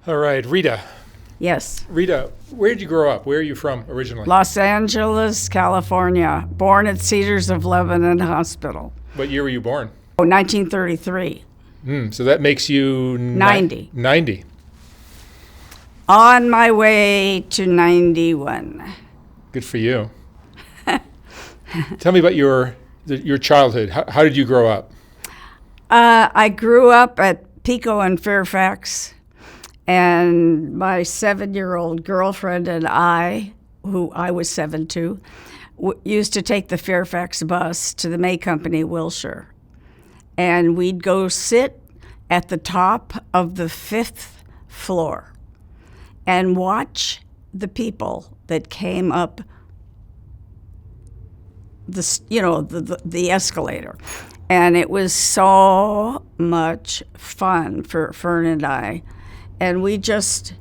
All right, Rita. Yes. Rita, where did you grow up? Where are you from originally? Los Angeles, California. Born at Cedars of Lebanon Hospital. What year were you born? 1933. So that makes you 90. 90. On my way to 91. Good for you. Tell me about your childhood. How did you grow up? I grew up at Pico and Fairfax, and my 7-year-old girlfriend and I, who I was 7 too, used to take the Fairfax bus to the May Company, Wilshire. And we'd go sit at the top of the 5th floor and watch the people that came up the escalator. And it was so much fun for Fern and I. And we just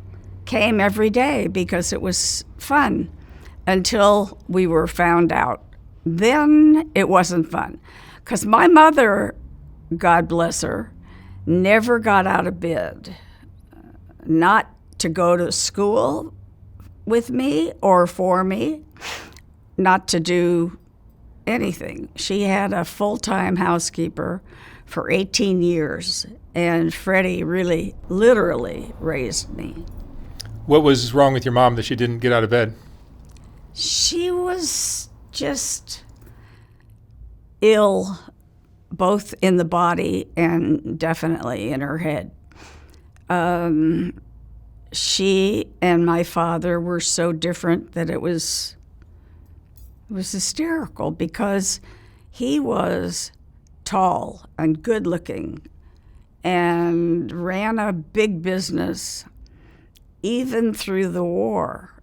came every day because it was fun until we were found out. Then it wasn't fun. Because my mother, God bless her, never got out of bed, not to go to school with me or for me, not to do anything. She had a full-time housekeeper for 18 years, and Freddie really, literally raised me. What was wrong with your mom that she didn't get out of bed? She was just ill, both in the body and definitely in her head. She and my father were so different that it was hysterical because he was tall and good looking and ran a big business even through the war,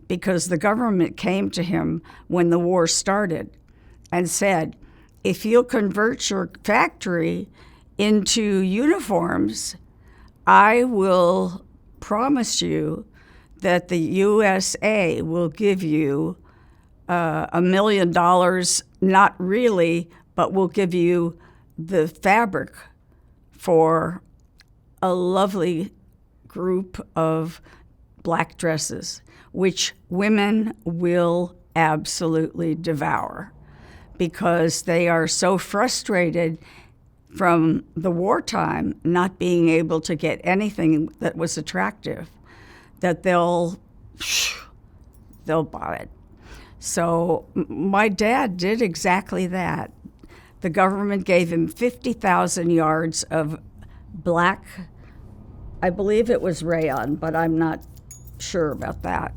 because the government came to him when the war started and said, if you'll convert your factory into uniforms, I will promise you that the USA will give you $1 million, not really, but we'll give you the fabric for a lovely group of black dresses, which women will absolutely devour because they are so frustrated from the wartime not being able to get anything that was attractive that they'll buy it. So my dad did exactly that. The government gave him 50,000 yards of black, I believe it was rayon, but I'm not sure about that.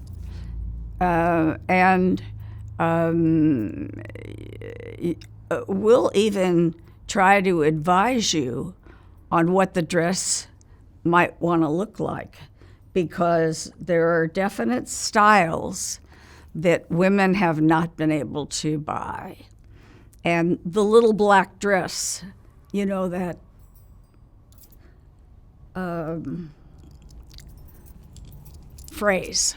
We'll even try to advise you on what the dress might want to look like, because there are definite styles that women have not been able to buy. And the little black dress, you know, that phrase,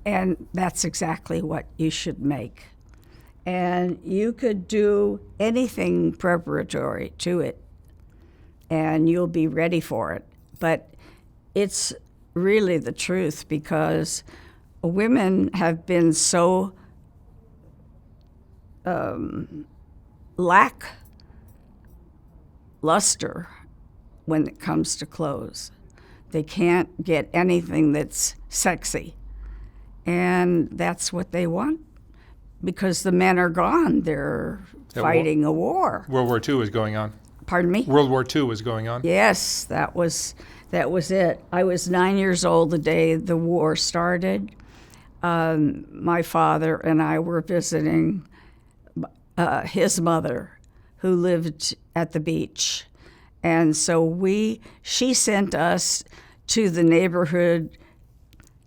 and that's exactly what you should make. And you could do anything preparatory to it, and you'll be ready for it. But it's really the truth, because women have been so lackluster when it comes to clothes. They can't get anything that's sexy. And that's what they want, because the men are gone. They're fighting a war. World War II was going on. Pardon me? World War II was going on. Yes, that was it. I was 9 years old the day the war started. My father and I were visiting his mother, who lived at the beach. And so she sent us to the neighborhood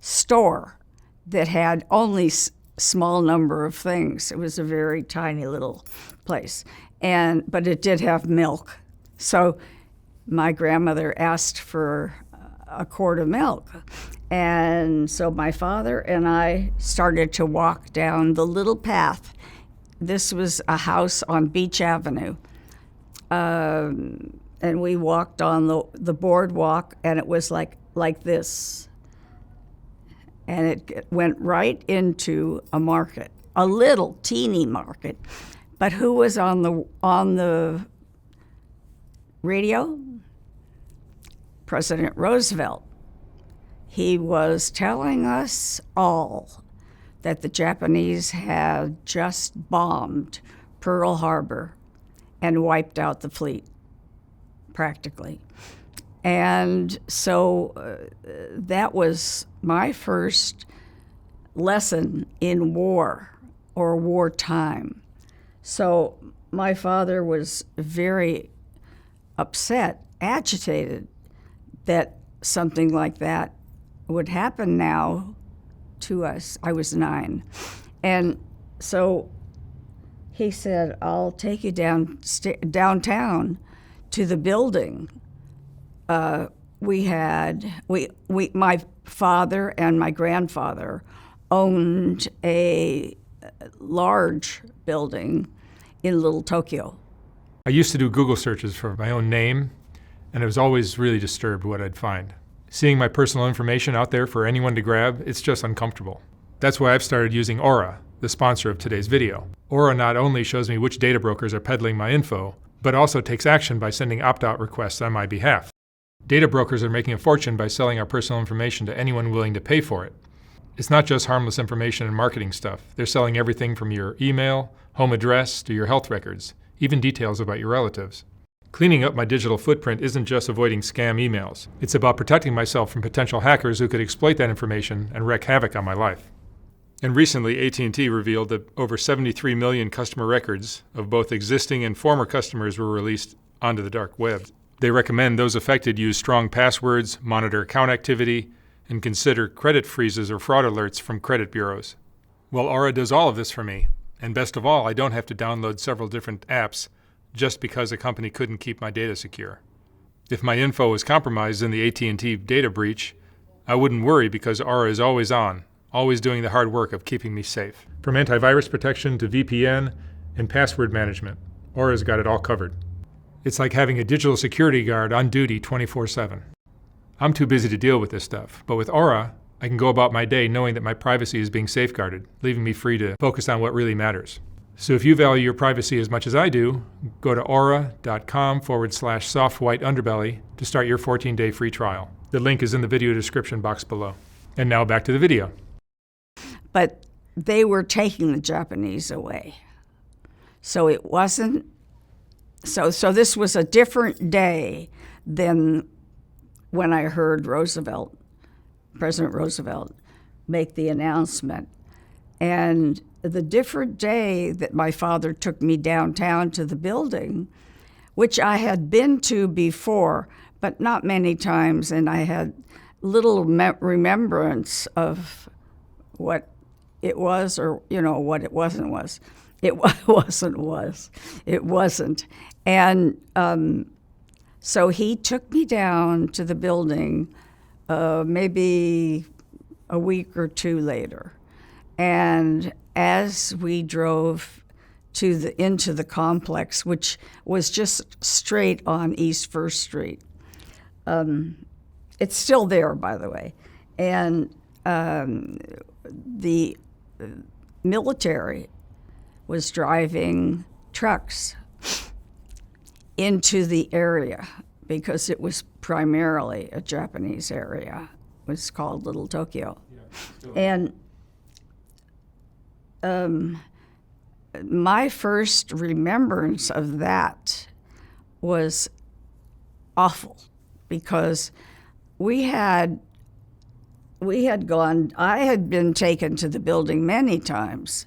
store that had only small number of things. It was a very tiny little place, but it did have milk. So my grandmother asked for a quart of milk. And so my father and I started to walk down the little path. This was a house on Beach Avenue. And we walked on the boardwalk, and it was like like this, and it went right into a market, a little teeny market. But who was on the radio? President Roosevelt. He was telling us all that the Japanese had just bombed Pearl Harbor and wiped out the fleet, practically. And so that was my first lesson in war or wartime. So my father was very upset, agitated that something like that would happen now to us. I was 9. And so he said, I'll take you downtown to the building. My father and my grandfather owned a large building in Little Tokyo. I used to do Google searches for my own name, and I was always really disturbed what I'd find. Seeing my personal information out there for anyone to grab, it's just uncomfortable. That's why I've started using Aura, the sponsor of today's video. Aura not only shows me which data brokers are peddling my info, but also takes action by sending opt-out requests on my behalf. Data brokers are making a fortune by selling our personal information to anyone willing to pay for it. It's not just harmless information and marketing stuff. They're selling everything from your email, home address, to your health records, even details about your relatives. Cleaning up my digital footprint isn't just avoiding scam emails. It's about protecting myself from potential hackers who could exploit that information and wreak havoc on my life. And recently, AT&T revealed that over 73 million customer records of both existing and former customers were released onto the dark web. They recommend those affected use strong passwords, monitor account activity, and consider credit freezes or fraud alerts from credit bureaus. Well, Aura does all of this for me. And best of all, I don't have to download several different apps just because a company couldn't keep my data secure. If my info was compromised in the AT&T data breach, I wouldn't worry because Aura is always on, always doing the hard work of keeping me safe. From antivirus protection to VPN and password management, Aura's got it all covered. It's like having a digital security guard on duty 24/7. I'm too busy to deal with this stuff, but with Aura, I can go about my day knowing that my privacy is being safeguarded, leaving me free to focus on what really matters. So if you value your privacy as much as I do, go to aura.com/soft white underbelly to start your 14-day free trial. The link is in the video description box below. And now back to the video. But they were taking the Japanese away. So it wasn't, so this was a different day than when I heard President Roosevelt, make the announcement. And the different day that my father took me downtown to the building, which I had been to before, but not many times, and I had little remembrance of what it was or, what it wasn't was. It wasn't. And so he took me down to the building maybe a week or two later. And as we drove into the complex, which was just straight on East First Street, it's still there, by the way, and the military was driving trucks into the area because it was primarily a Japanese area. It was called Little Tokyo. And my first remembrance of that was awful because I had been taken to the building many times,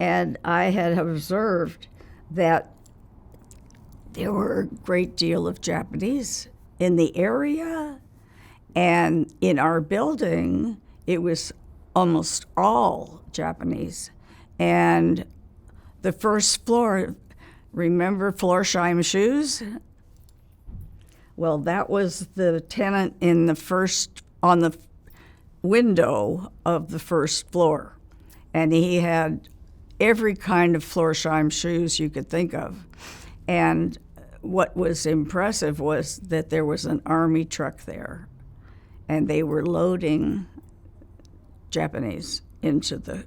and I had observed that there were a great deal of Japanese in the area, and in our building, it was almost all Japanese. And the first floor, remember Florsheim Shoes? Well, that was the tenant on the window of the first floor. And he had every kind of Florsheim shoes you could think of. And what was impressive was that there was an army truck there. and they were loading Japanese into the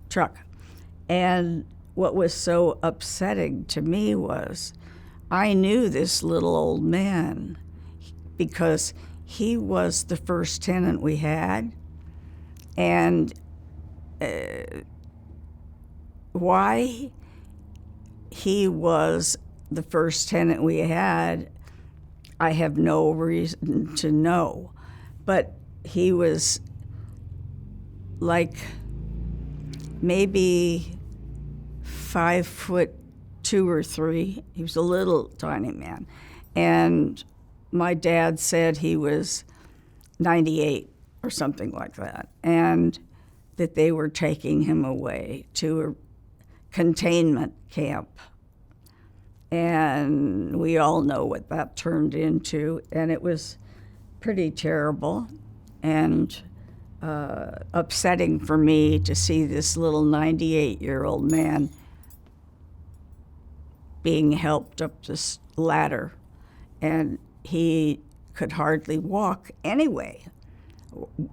truck. And what was so upsetting to me was I knew this little old man because he was the first tenant we had. And why he was the first tenant we had, I have no reason to know. But he was like maybe 5'2" or 3". He was a little tiny man. And my dad said he was 98 or something like that, and that they were taking him away to a containment camp. And we all know what that turned into, and it was pretty terrible and upsetting for me to see this little 98-year-old man being helped up this ladder, and he could hardly walk anyway.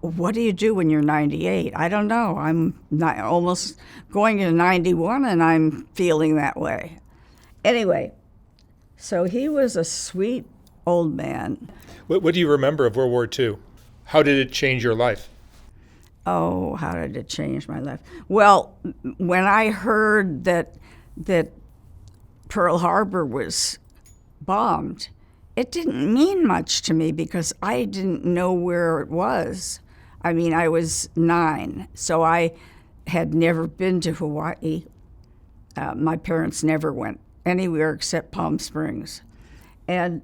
What do you do when you're 98? I don't know. I'm not, almost going to 91, and I'm feeling that way. Anyway, so he was a sweet old man. What do you remember of World War II? How did it change your life? Oh, how did it change my life? Well, when I heard that Pearl Harbor was bombed, it didn't mean much to me because I didn't know where it was. I mean, I was 9, so I had never been to Hawaii. My parents never went anywhere except Palm Springs. And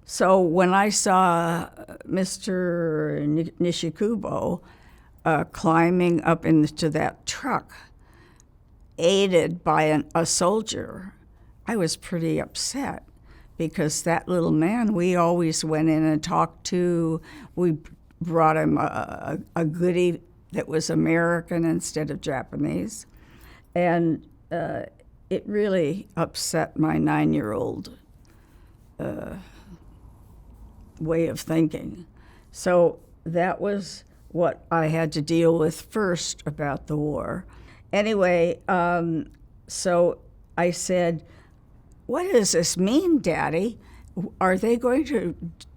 so when I saw Mr. Nishikubo climbing up into that truck, aided by a soldier, I was pretty upset because that little man we always went in and talked to. We brought him a goodie that was American instead of Japanese. And it really upset my 9-year-old way of thinking. So that was what I had to deal with first about the war. Anyway, so I said, "What does this mean, Daddy? Are they going to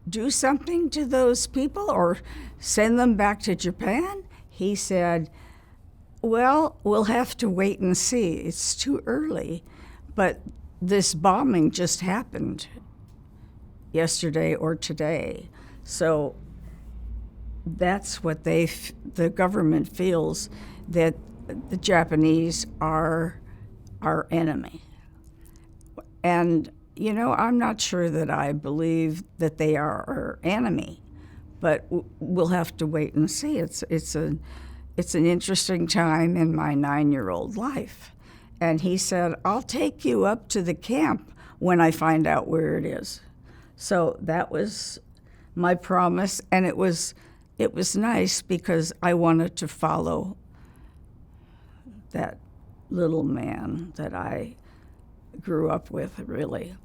do something to those people or send them back to Japan?" He said, "Well, we'll have to wait and see. It's too early. But this bombing just happened yesterday or today. So that's what the government feels, that the Japanese are our enemy." And, you know, I'm not sure that I believe that they are our enemy, but we'll have to wait and see. It's an interesting time in my 9-year-old life. And he said, "I'll take you up to the camp when I find out where it is." So that was my promise, and it was nice because I wanted to follow that little man that I grew up with, really.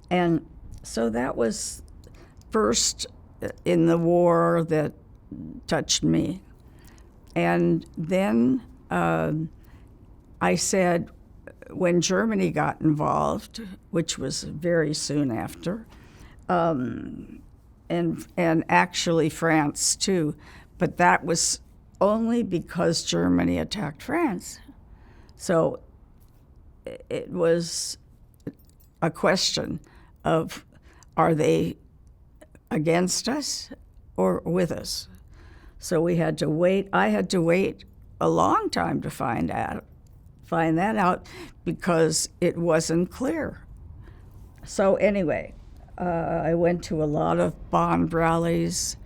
And so that was first in the war that touched me. And then I said, when Germany got involved, which was very soon after, and actually France too, but that was only because Germany attacked France. So it was a question of, are they against us or with us? So we had to wait. I had to wait a long time to find that out because it wasn't clear. So anyway, I went to a lot of bond rallies.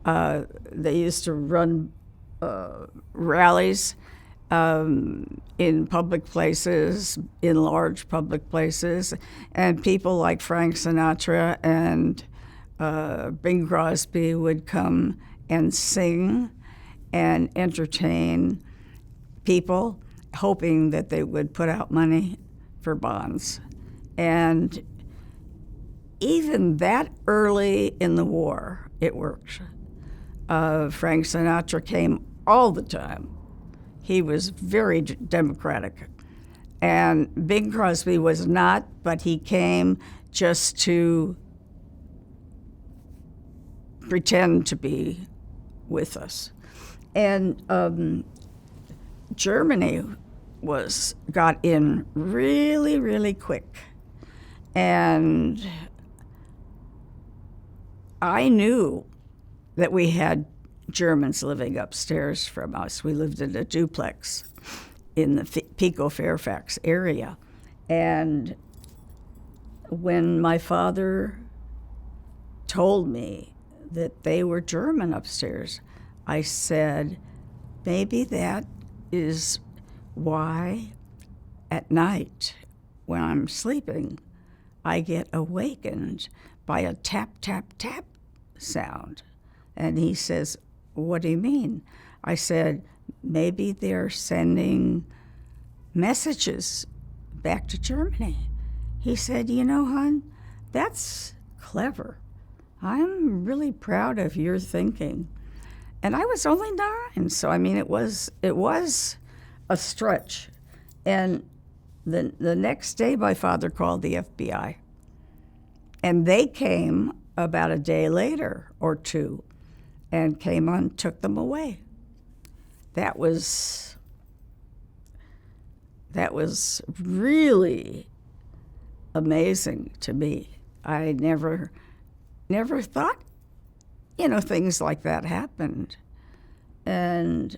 They used to run rallies in public places, in large public places, and people like Frank Sinatra and Bing Crosby would come and sing and entertain people, hoping that they would put out money for bonds. And even that early in the war, it worked. Frank Sinatra came all the time. He was very democratic. And Bing Crosby was not, but he came just to pretend to be with us. And Germany got in really, really quick. And I knew that we had Germans living upstairs from us. We lived in a duplex in the Pico Fairfax area. And when my father told me that they were German upstairs, I said, maybe that is why at night when I'm sleeping, I get awakened by a tap, tap, tap sound. And he says, what do you mean? I said, maybe they're sending messages back to Germany. He said, you know, hon, that's clever. I'm really proud of your thinking. And I was only 9, so I mean, it was a stretch. And the next day, my father called the FBI. And they came about a day later or two and came on, took them away. That was really amazing to me. I never thought, things like that happened. And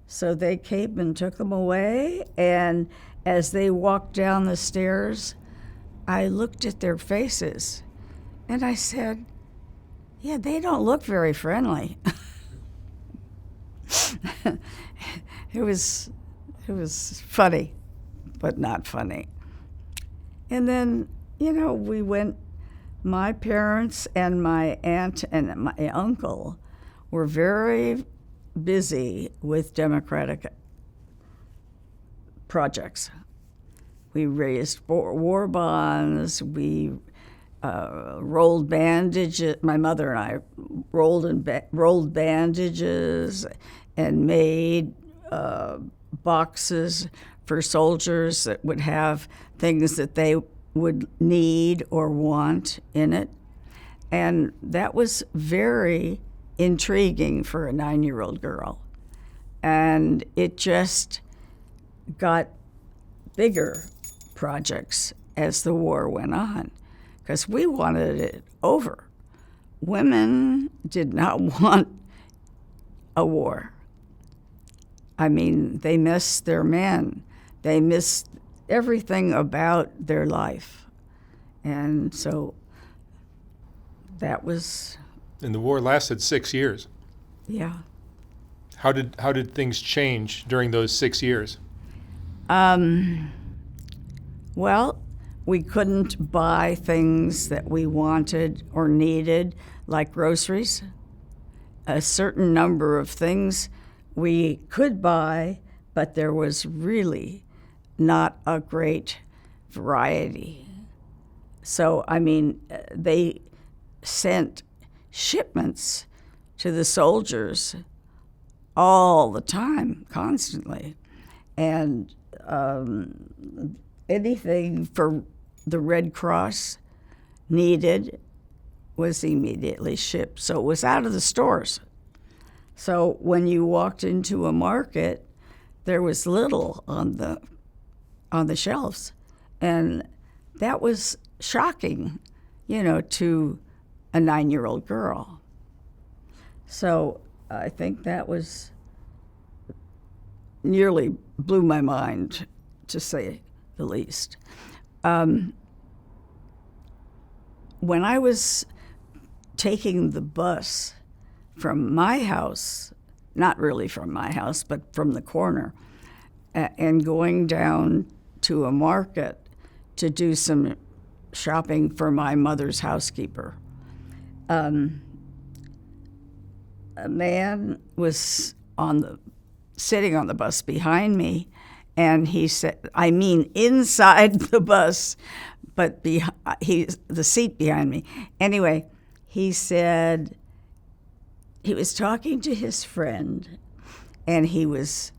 so they came and took them away, and as they walked down the stairs, I looked at their faces, and I said, yeah, they don't look very friendly. It was funny, but not funny. And then, we went, my parents and my aunt and my uncle were very busy with Democratic projects. We raised war bonds, we rolled bandages. My mother and I rolled bandages and made boxes for soldiers that would have things that they would need or want in it. And that was very intriguing for a 9-year-old girl. And it just got bigger projects as the war went on, because we wanted it over. Women did not want a war. I mean, they missed their men. They missed everything about their life. And so that was... And the war lasted 6 years. Yeah. How did things change during those 6 years? Well, we couldn't buy things that we wanted or needed, like groceries. A certain number of things we could buy, but there was really not a great variety. So, I mean, they sent shipments to the soldiers all the time, constantly. And anything for the Red Cross needed was immediately shipped. So it was out of the stores. So when you walked into a market, there was little on the shelves. And that was shocking, to a 9-year-old girl. So I think that was nearly blew my mind, to say the least. When I was taking the bus from my house, not really from my house, but from the corner, and going down to a market to do some shopping for my mother's housekeeper, a man was sitting on the bus behind me, and he said, I mean inside the bus, but he's the seat behind me. Anyway, he said he was talking to his friend, and he was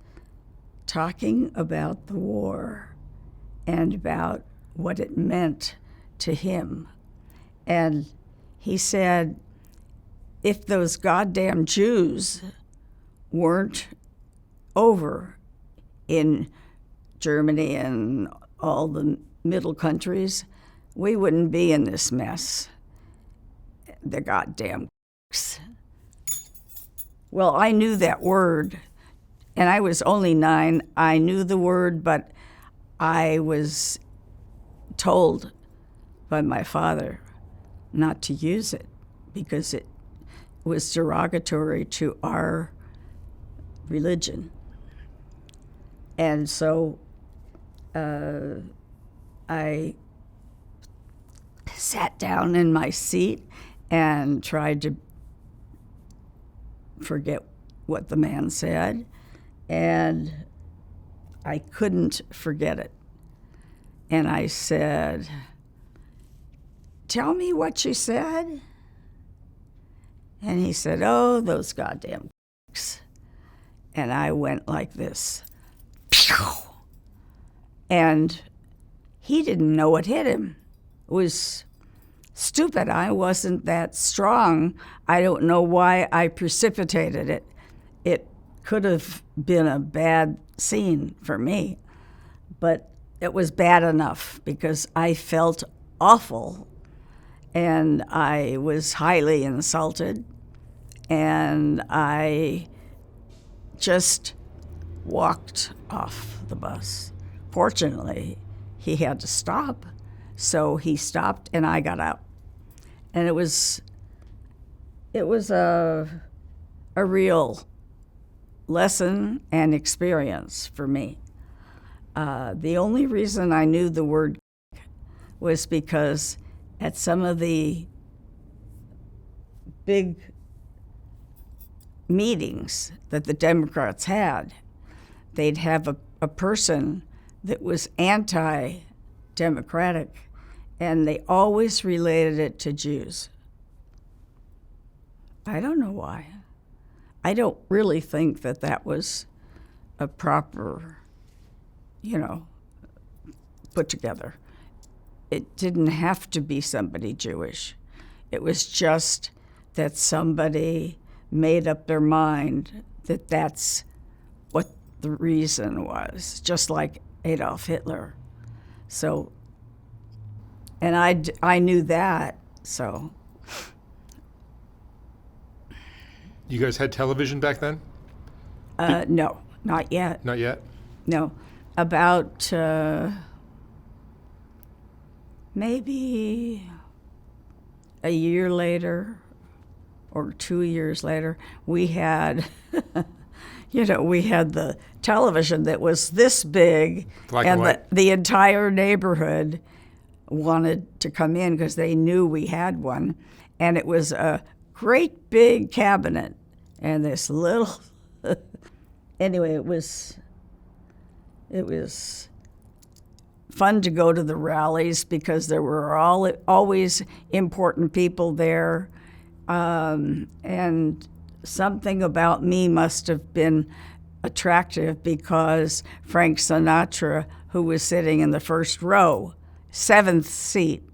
talking about the war and about what it meant to him. And he said, if those goddamn Jews weren't over in Germany and all the middle countries, we wouldn't be in this mess. The goddamn Well, I knew that word, and I was only 9. I knew the word, but I was told by my father not to use it because it was derogatory to our religion. And so I sat down in my seat and tried to forget what the man said, and I couldn't forget it. And I said, "Tell me what you said." And he said, "Oh, those goddamn And I went like this. Pew! And he didn't know what hit him. It was stupid. I wasn't that strong. I don't know why I precipitated it. It could have been a bad scene for me, but it was bad enough because I felt awful and I was highly insulted, and I just walked off the bus. Fortunately, he had to stop, so he stopped and I got out. And it was a real lesson and experience for me. The only reason I knew the word was because at some of the big meetings that the Democrats had, they'd have a person that was anti-democratic, and they always related it to Jews. I don't know why. I don't really think that was a proper, put together. It didn't have to be somebody Jewish. It was just that somebody made up their mind that that's what the reason was, just like Adolf Hitler. So, and I knew that, so. You guys had television back then? No, not yet. Not yet? No, about maybe a year later or 2 years later, we had, we had the television that was this big, Black and and white. the entire neighborhood wanted to come in because they knew we had one, and it was a great big cabinet and this little anyway, it was fun to go to the rallies because there were always important people there, and something about me must have been attractive because Frank Sinatra, who was sitting in the first row, 7th seat.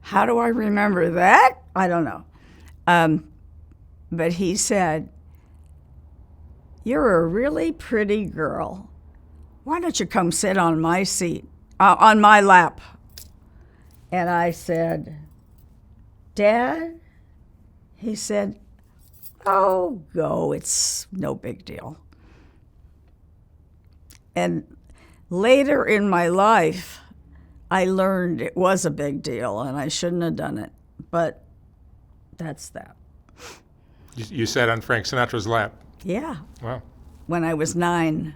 How do I remember that? I don't know. But he said, "You're a really pretty girl. Why don't you come sit on my seat, on my lap?" And I said, "Dad?" He said, "Oh, go, it's no big deal." And later in my life, I learned it was a big deal and I shouldn't have done it, but that's that. You sat on Frank Sinatra's lap. Yeah, Wow. when I was 9.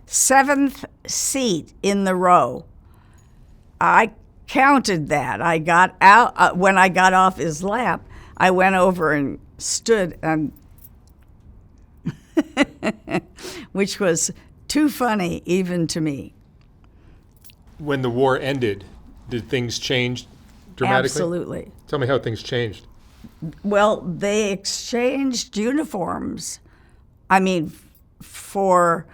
7th seat in the row. I counted that. I got out, when I got off his lap, I went over and stood, and which was too funny even to me. When the war ended, did things change dramatically? Absolutely. Tell me how things changed. Well, they exchanged uniforms. I mean, from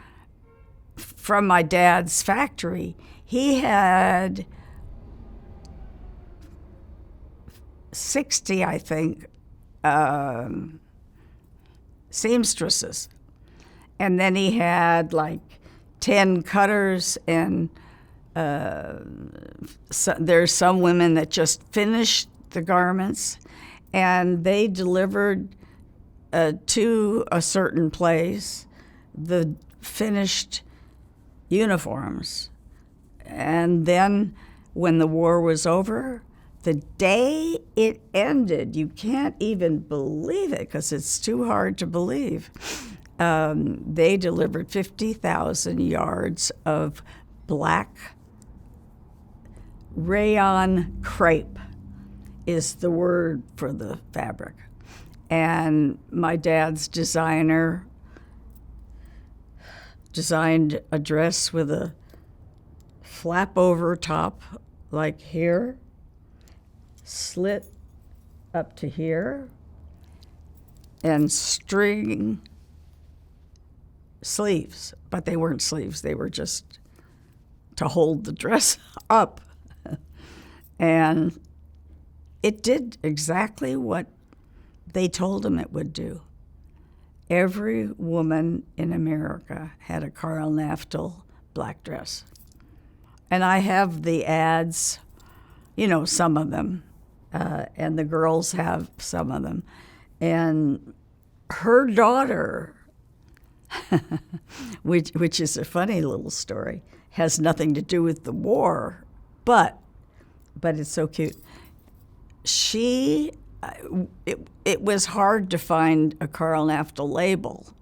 my dad's factory, he had 60, I think, seamstresses. And then he had like 10 cutters, and there's some women that just finished the garments, and they delivered to a certain place the finished uniforms. And then when the war was over, the day it ended, you can't even believe it because it's too hard to believe, they delivered 50,000 yards of black rayon crepe is the word for the fabric. And my dad's designer designed a dress with a flap over top like here, slit up to here, and string sleeves. But they weren't sleeves, they were just to hold the dress up. And it did exactly what they told him it would do. Every woman in America had a Karl Naftel black dress. And I have the ads, you know, some of them, and the girls have some of them. And her daughter, which is a funny little story, has nothing to do with the war, but it's so cute. It was hard to find a Karl Naftel label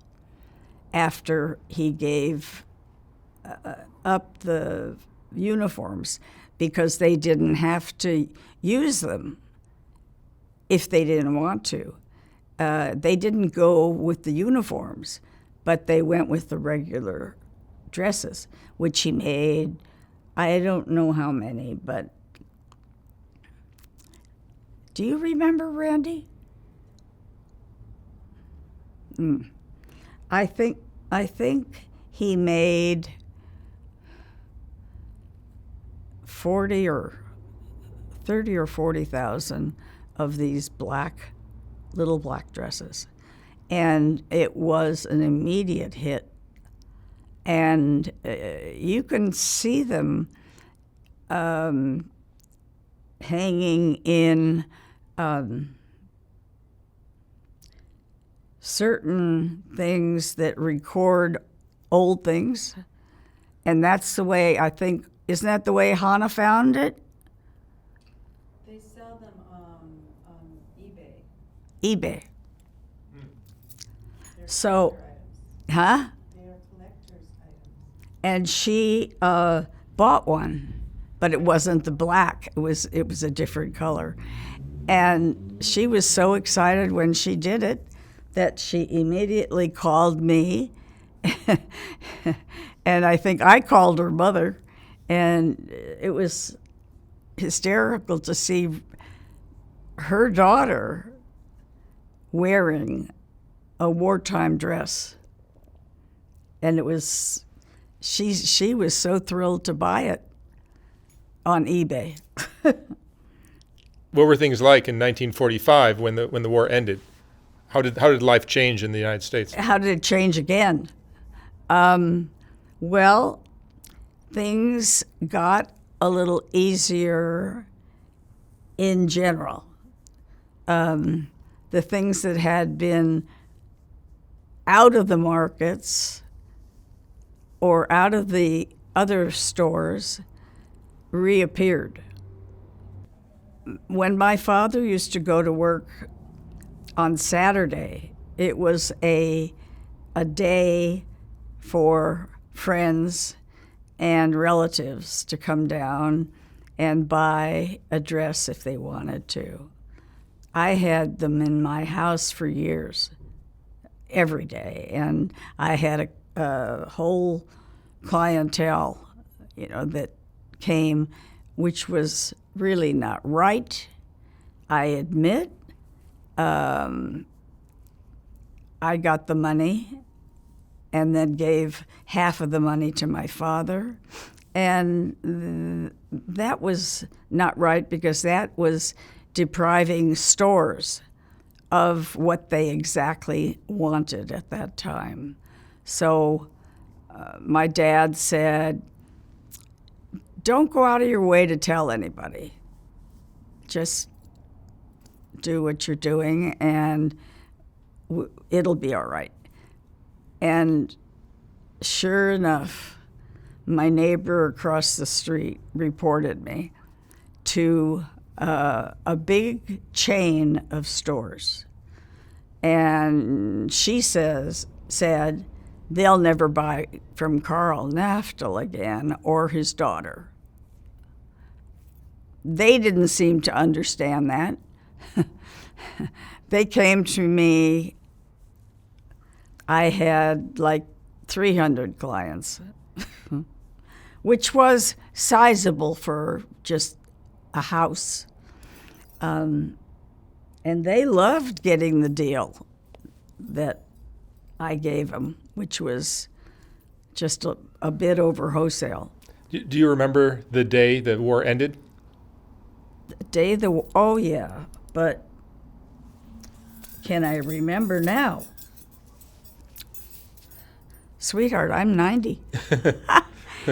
after he gave up the uniforms because they didn't have to use them if they didn't want to. They didn't go with the uniforms, but they went with the regular dresses, which he made, I don't know how many, but do you remember, Randy? I think he made 40 or 30 or 40,000 of these little black dresses. And it was an immediate hit. And you can see them hanging in certain things that record old things. And that's the way, I think, isn't that the way Hannah found it? They sell them on eBay. eBay. They're So, collector items. huh? They are collector's items. And she bought one, but it wasn't the black. It was a different color. And she was so excited when she did it that she immediately called me. And I think I called her mother. And it was hysterical to see her daughter wearing a wartime dress. And it was, she was so thrilled to buy it on eBay. What were things like in 1945 when the war ended? How did life change in the United States? How did it change again? Well, things got a little easier in general. The things that had been out of the markets or out of the other stores reappeared. When my father used to go to work on Saturday, it was a day for friends and relatives to come down and buy a dress if they wanted to. I had them in my house for years, every day, and I had a whole clientele, that came, which was really not right, I admit. I got the money and then gave half of the money to my father. And that was not right because that was depriving stores of what they exactly wanted at that time. So my dad said, don't go out of your way to tell anybody. Just do what you're doing and it'll be all right. And sure enough, my neighbor across the street reported me to a big chain of stores. And she said, they'll never buy from Carl Naftel again or his daughter. They didn't seem to understand that. They came to me. I had like 300 clients, which was sizable for just a house. And they loved getting the deal that I gave them, which was just a bit over wholesale. Do you remember the day the war ended? Oh yeah, but can I remember now? Sweetheart, I'm 90.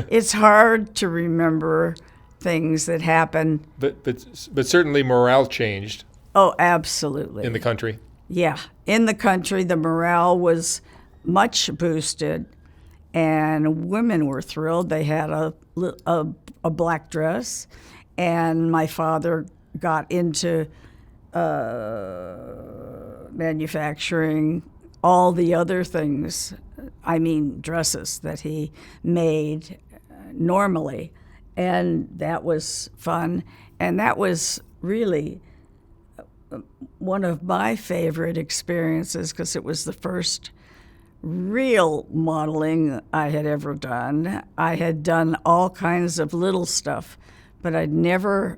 It's hard to remember things that happen. But certainly morale changed. Oh, absolutely. In the country. Yeah, in the country, the morale was much boosted, and women were thrilled. They had a black dress, and my father got into manufacturing all the other things, dresses that he made normally. And that was fun. And that was really one of my favorite experiences because it was the first real modeling I had ever done. I had done all kinds of little stuff, but I'd never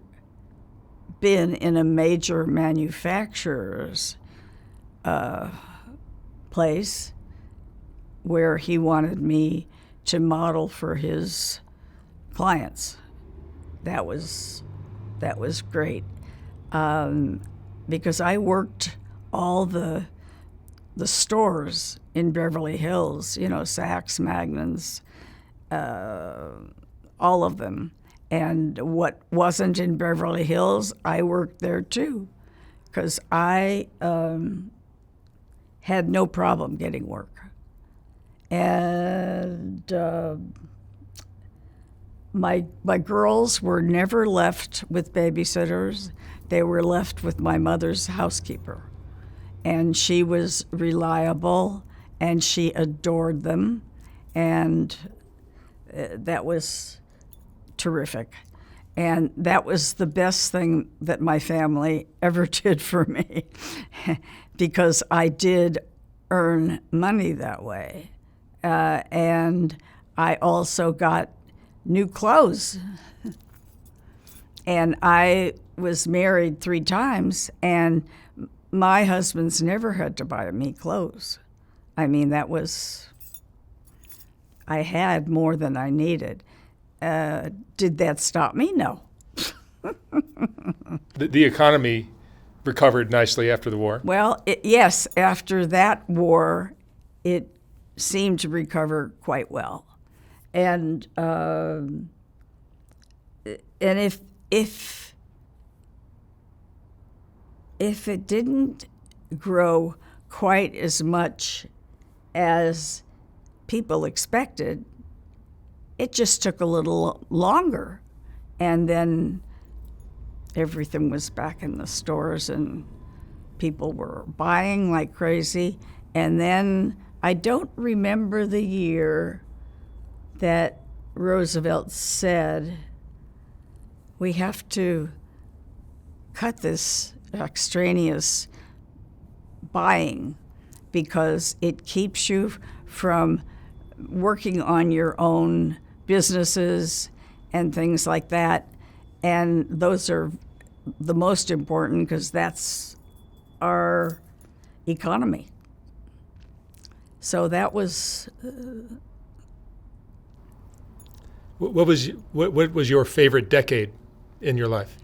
been in a major manufacturer's place where he wanted me to model for his clients. That was great because I worked all the stores in Beverly Hills, Saks, Magnons, all of them. And what wasn't in Beverly Hills, I worked there too, because I had no problem getting work. And my girls were never left with babysitters. They were left with my mother's housekeeper. And she was reliable, and she adored them. And that was terrific. And that was the best thing that my family ever did for me because I did earn money that way. And I also got new clothes. And I was married 3 times, and my husband's never had to buy me clothes. I had more than I needed. Did that stop me? No. The economy recovered nicely after the war. Well, yes, after that war, it seemed to recover quite well. And if it didn't grow quite as much as people expected, it just took a little longer. And then everything was back in the stores and people were buying like crazy. And then I don't remember the year that Roosevelt said, we have to cut this extraneous buying because it keeps you from working on your own businesses and things like that. And those are the most important because that's our economy. So that was What was your favorite decade in your life?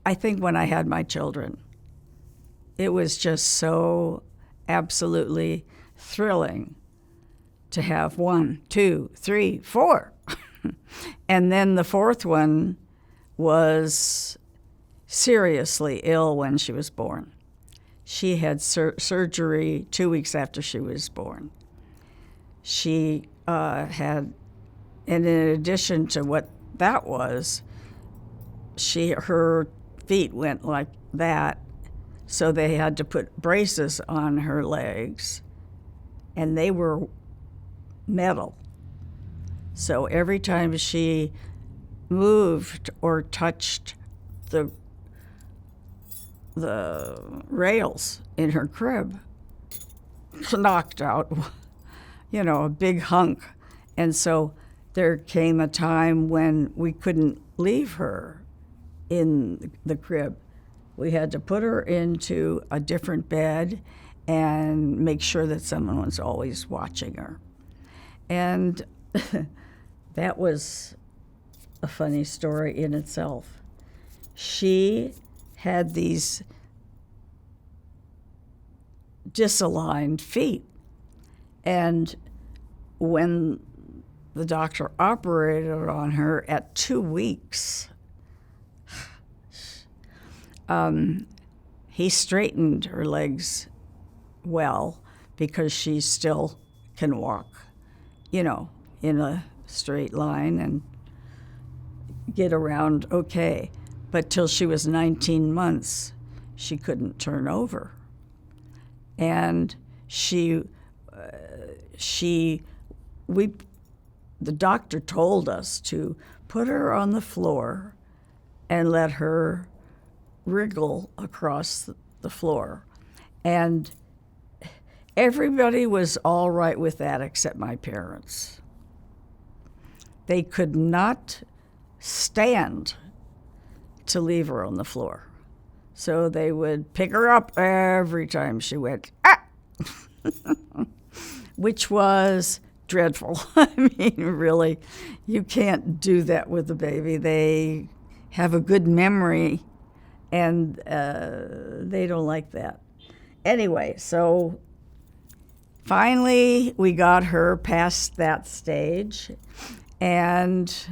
I think when I had my children, it was just so absolutely thrilling to have 1, 2, 3, 4. And then the fourth one was seriously ill when she was born. She had surgery 2 weeks after she was born. She had, and in addition to what that was, her feet went like that, so they had to put braces on her legs, and they were metal. So every time she moved or touched the rails in her crib, knocked out, a big hunk. And so there came a time when we couldn't leave her in the crib. We had to put her into a different bed and make sure that someone was always watching her. And that was a funny story in itself. She had these disaligned feet. And when the doctor operated on her at 2 weeks, he straightened her legs well because she still can walk, in a straight line and get around okay. But till she was 19 months, she couldn't turn over. And the doctor told us to put her on the floor and let her wriggle across the floor. And everybody was all right with that except my parents. They could not stand to leave her on the floor. So they would pick her up every time she went, ah! Which was dreadful. I mean, really, you can't do that with a baby. They have a good memory, and they don't like that. Anyway, so finally we got her past that stage, and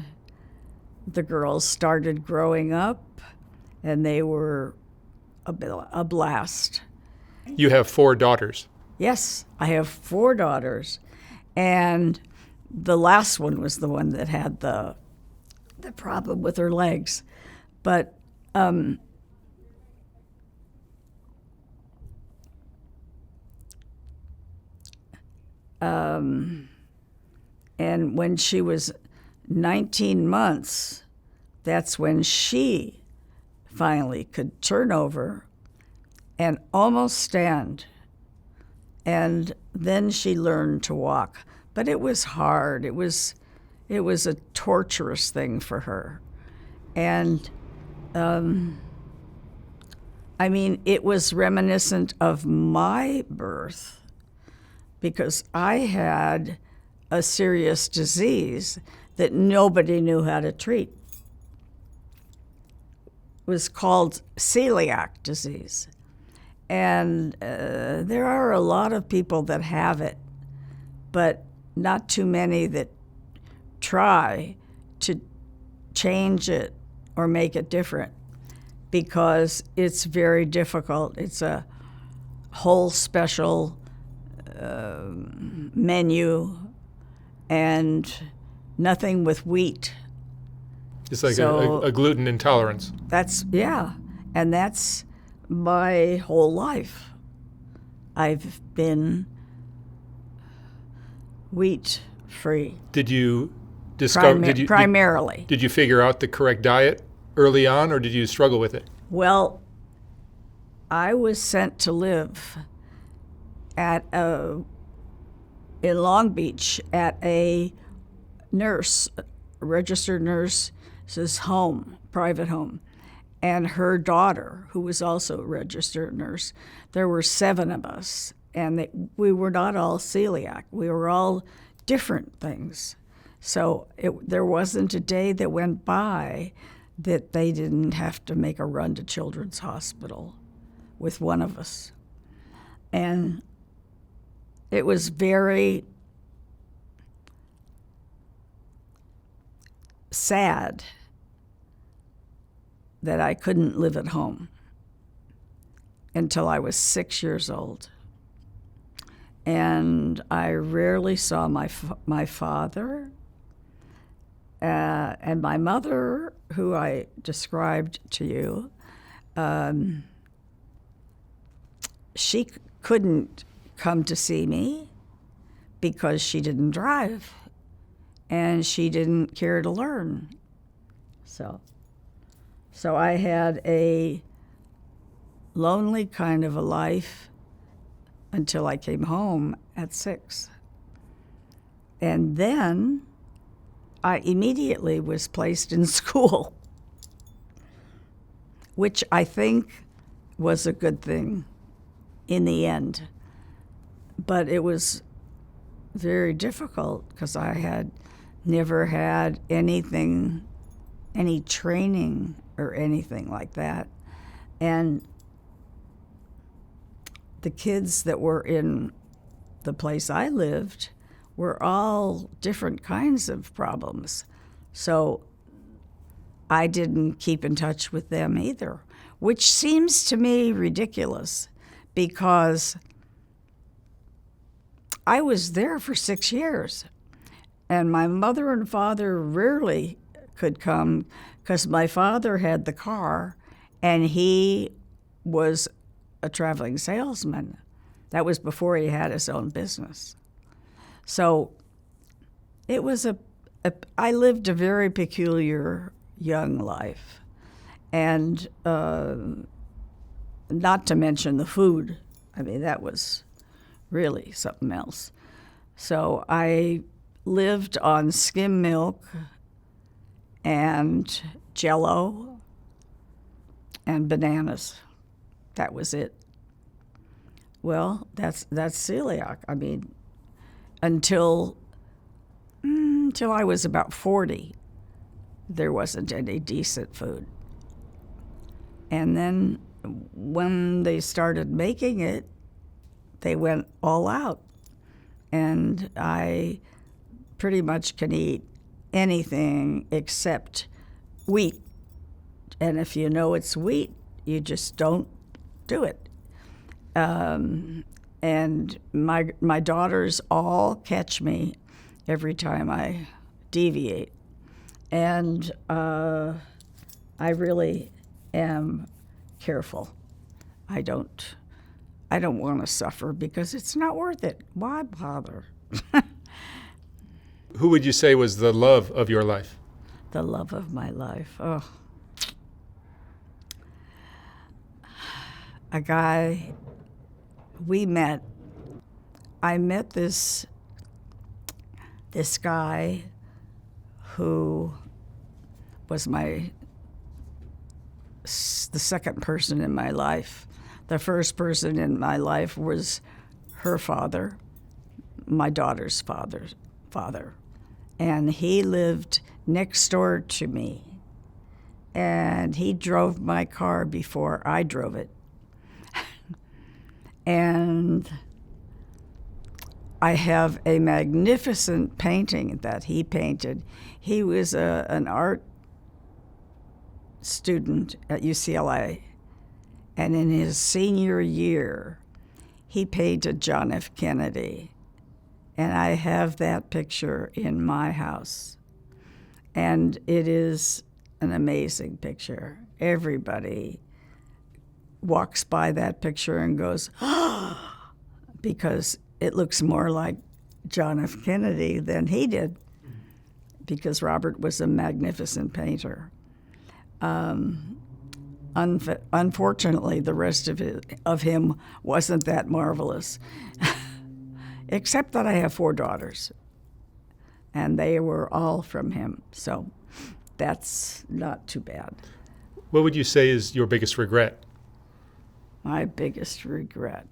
the girls started growing up, and they were a blast. You have 4 daughters. Yes, I have 4 daughters, and the last one was the one that had the problem with her legs. But and when she was 19 months, that's when she finally could turn over and almost stand. And then she learned to walk. But it was hard. It was a torturous thing for her. And I mean, it was reminiscent of my birth because I had a serious disease that nobody knew how to treat. It was called celiac disease. And there are a lot of people that have it, but not too many that try to change it or make it different because it's very difficult. It's a whole special menu and nothing with wheat. It's like a gluten intolerance. And that's my whole life. I've been wheat free. Did you discover primarily? Did you figure out the correct diet early on, or did you struggle with it? Well, I was sent to live at a in Long Beach at a registered nurse's home, private home, and her daughter, who was also a registered nurse. There were 7 of us, and we were not all celiac. We were all different things. So there wasn't a day that went by that they didn't have to make a run to Children's Hospital with one of us. And it was very sad that I couldn't live at home until I was 6 years old. And I rarely saw my father and my mother, who I described to you. She couldn't come to see me because she didn't drive and she didn't care to learn. So I had a lonely kind of a life until I came home at 6. And then I immediately was placed in school, which I think was a good thing in the end. But it was very difficult because I had never had any training or anything like that. And the kids that were in the place I lived were all different kinds of problems. So I didn't keep in touch with them either, which seems to me ridiculous because I was there for 6 years. And my mother and father rarely could come because my father had the car and he was a traveling salesman. That was before he had his own business. So it was I lived a very peculiar young life. And not to mention the food. I mean, that was really something else. So I lived on skim milk and Jell-O and bananas. That was it. Well, that's celiac. I mean, until I was about 40, there wasn't any decent food. And then when they started making it, they went all out. And I pretty much can eat anything except wheat. And if you know it's wheat, you just don't do it. And my daughters all catch me every time I deviate. And I really am careful. I don't want to suffer because it's not worth it. Why bother? Who would you say was the love of your life? The love of my life. Oh. A guy I met this guy who was the second person in my life. The first person in my life was her father, my daughter's father. And he lived next door to me. And he drove my car before I drove it. And I have a magnificent painting that he painted. He was an art student at UCLA. And in his senior year, he painted John F. Kennedy. And I have that picture in my house. And it is an amazing picture. Everybody walks by that picture and goes, "Ah," because it looks more like John F. Kennedy than he did, because Robert was a magnificent painter. Unfortunately, the rest of him wasn't that marvelous. except that I have 4 daughters, and they were all from him. So that's not too bad. What would you say is your biggest regret? My biggest regret.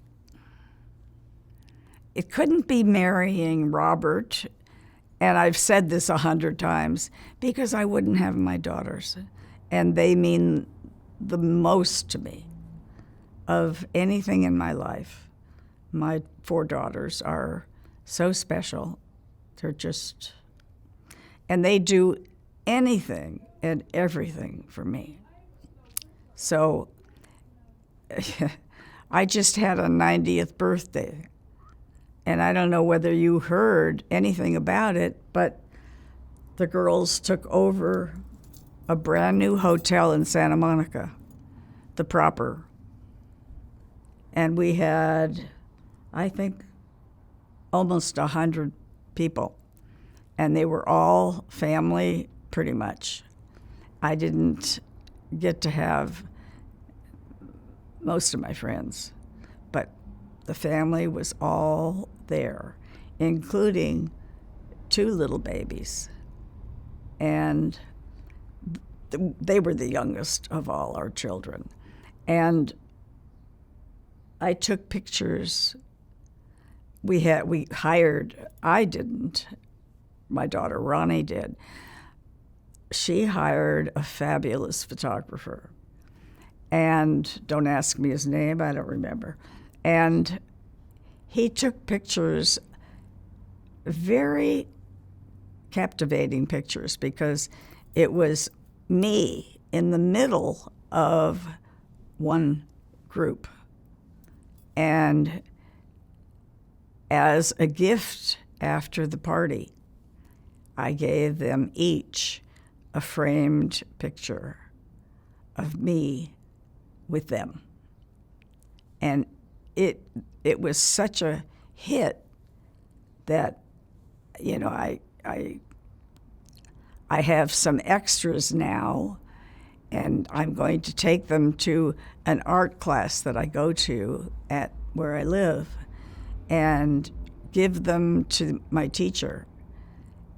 It couldn't be marrying Robert, and I've said this 100 times, because I wouldn't have my daughters, and they mean the most to me of anything in my life. My 4 daughters are so special. They're just, and they do anything and everything for me. So I just had a 90th birthday, and I don't know whether you heard anything about it, but the girls took over a brand new hotel in Santa Monica, the Proper. And we had, I think, almost 100 people. And they were all family, pretty much. I didn't get to have most of my friends, but the family was all there, including 2 little babies. And they were the youngest of all our children. And I took pictures. I didn't. My daughter Ronnie did. She hired a fabulous photographer. And don't ask me his name, I don't remember. And he took pictures, very captivating pictures, because it was me in the middle of one group. And as a gift after the party, I gave them each a framed picture of me with them. And it was such a hit that, I have some extras now, and I'm going to take them to an art class that I go to at where I live and give them to my teacher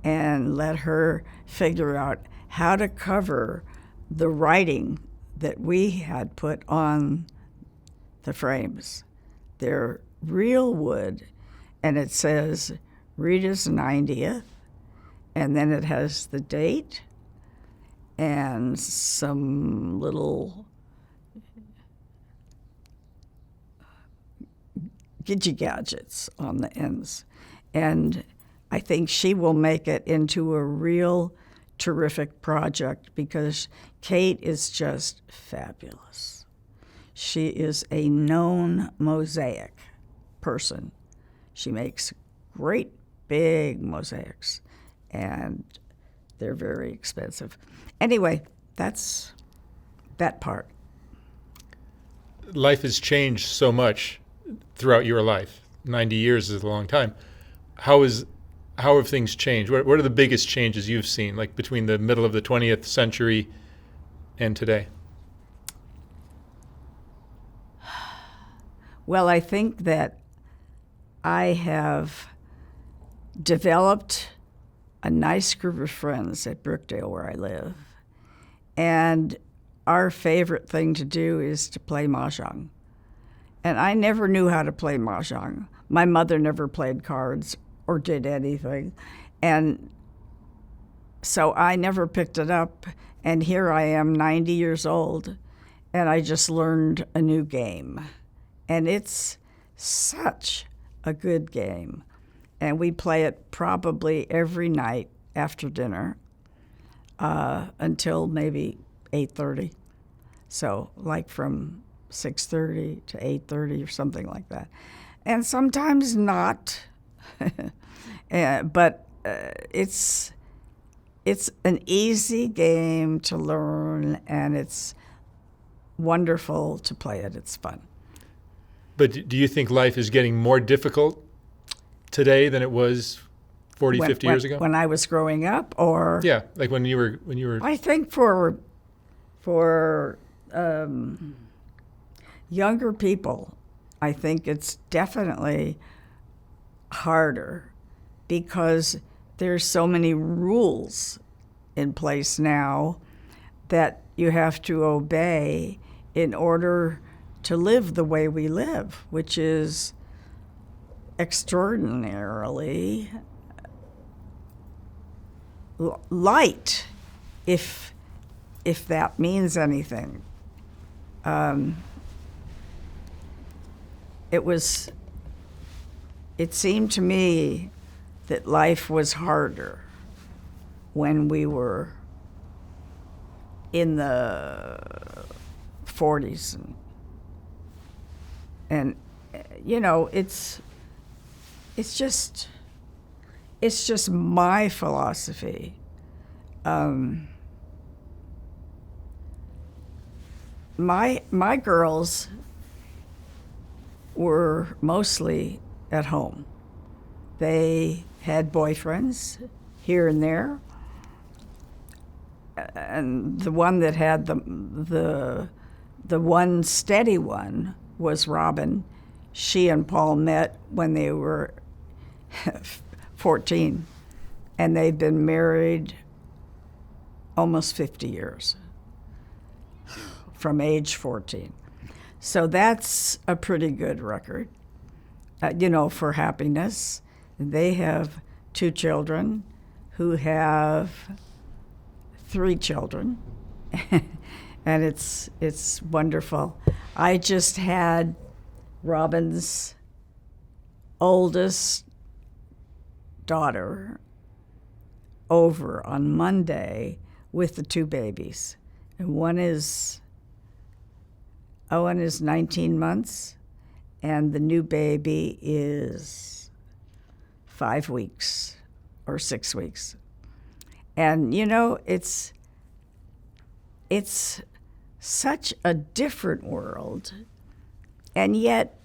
and let her figure out how to cover the writing that we had put on the frames. They're real wood, and it says Rita's 90th, and then it has the date and some little gadgets on the ends. And I think she will make it into a real terrific project, because Kate is just fabulous. She is a known mosaic person. She makes great big mosaics, and they're very expensive. Anyway, that's that part. Life has changed so much throughout your life. 90 years is a long time. How have things changed? What are the biggest changes you've seen, like between the middle of the 20th century and today? Well, I think that I have developed a nice group of friends at Brookdale, where I live. And our favorite thing to do is to play mahjong. And I never knew how to play mahjong. My mother never played cards or did anything. And so I never picked it up. And here I am, 90 years old, and I just learned a new game. And it's such a good game. And we play it probably every night after dinner until maybe 8:30. So like from 6:30 to 8:30 or something like that. And sometimes not. But it's an easy game to learn, and it's wonderful to play it. It's fun. But do you think life is getting more difficult today than it was 40, 50 years ago? When I was growing up, or Yeah, like when you were. I think for younger people, I think it's definitely harder because there's so many rules in place now that you have to obey in order to live the way we live, which is extraordinarily light, if that means anything. It seemed to me that life was harder when we were in the 40s. And you know, it's just my philosophy. My girls were mostly at home. They had boyfriends here and there, and the one that had the one steady one was Robin. She and Paul met when they were 14, and they've been married almost 50 years, from age 14. So that's a pretty good record, for happiness. They have 2 children who have 3 children, and it's wonderful. I just had Robin's oldest daughter over on Monday with the 2 babies. And Owen is 19 months, and the new baby is 5 weeks or 6 weeks. And it's such a different world, and yet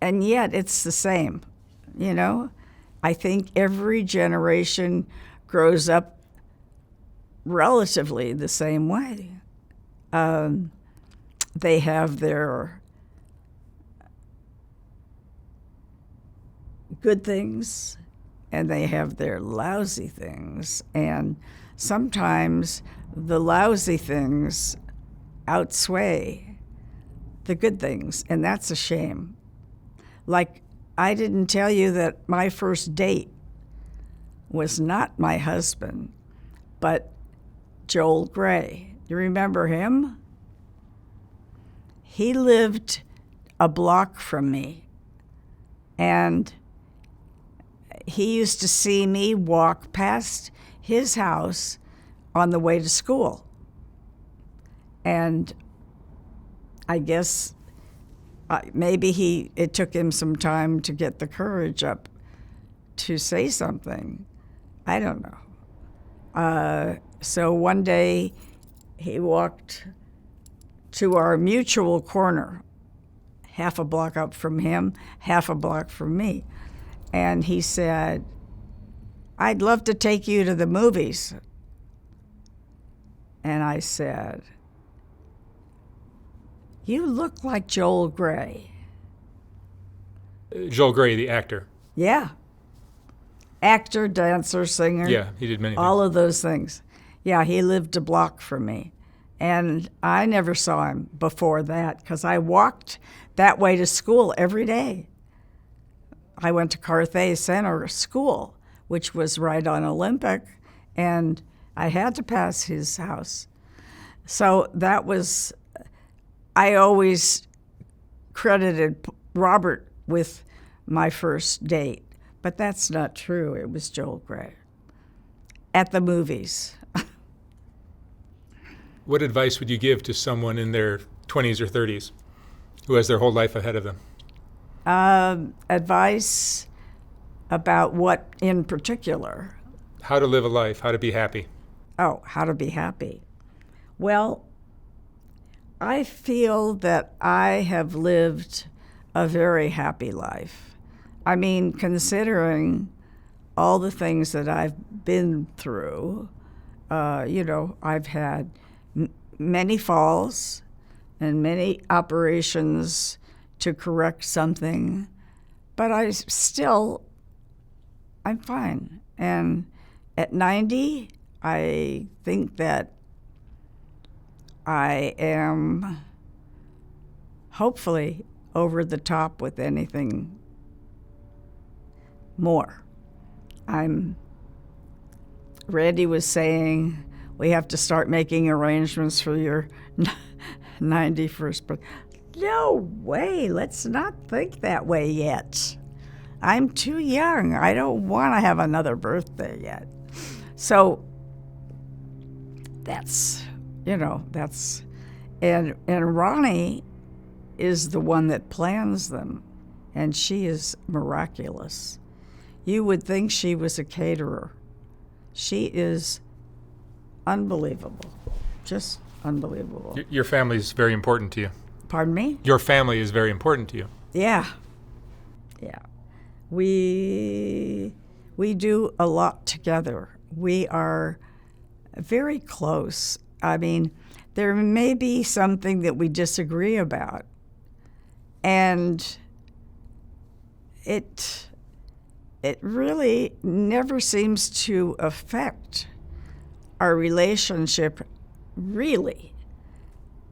it's the same. I think every generation grows up relatively the same way. They have their good things and they have their lousy things, and sometimes the lousy things outweigh the good things, and that's a shame. Like, I didn't tell you that my first date was not my husband, but Joel Gray. You remember him? He lived a block from me, and he used to see me walk past his house on the way to school. And I guess maybe it took him some time to get the courage up to say something. I don't know. So one day he walked to our mutual corner, half a block up from him, half a block from me. And he said, "I'd love to take you to the movies." And I said, "You look like Joel Gray." Joel Gray, the actor. Yeah. Actor, dancer, singer. Yeah, he did many things. All of those things. Yeah, he lived a block from me. And I never saw him before that because I walked that way to school every day. I went to Carthay Center School, which was right on Olympic, and I had to pass his house. So that was, I always credited Robert with my first date, but that's not true. It was Joel Gray at the movies. What advice would you give to someone in their 20s or 30s who has their whole life ahead of them? Advice about what in particular? How to live a life, how to be happy. Oh, how to be happy. Well, I feel that I have lived a very happy life. I mean, considering all the things that I've been through, I've had many falls and many operations to correct something, but I'm fine. And at 90, I think that I am hopefully over the top with anything more. Randy was saying we have to start making arrangements for your 91st birthday. No way, let's not think that way yet. I'm too young. I don't want to have another birthday yet. So that's, and Ronnie is the one that plans them, and she is miraculous. You would think she was a caterer. She is unbelievable, just unbelievable. Your family is very important to you. Pardon me? Your family is very important to you. Yeah. We do a lot together. We are very close. I mean, there may be something that we disagree about, and it really never seems to affect our relationship, really.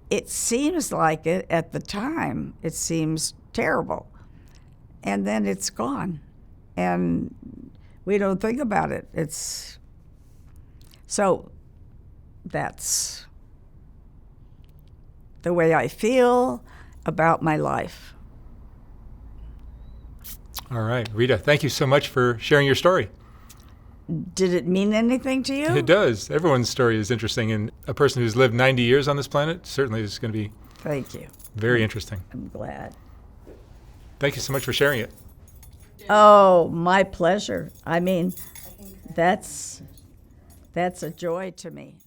It seems like it at the time. It seems terrible. And then it's gone. And we don't think about it. So that's the way I feel about my life. All right. Rita, thank you so much for sharing your story. Did it mean anything to you? It does. Everyone's story is interesting, and a person who's lived 90 years on this planet certainly is going to be Thank you. very interesting. I'm glad. Thank you so much for sharing it. Oh, my pleasure. I mean, that's a joy to me.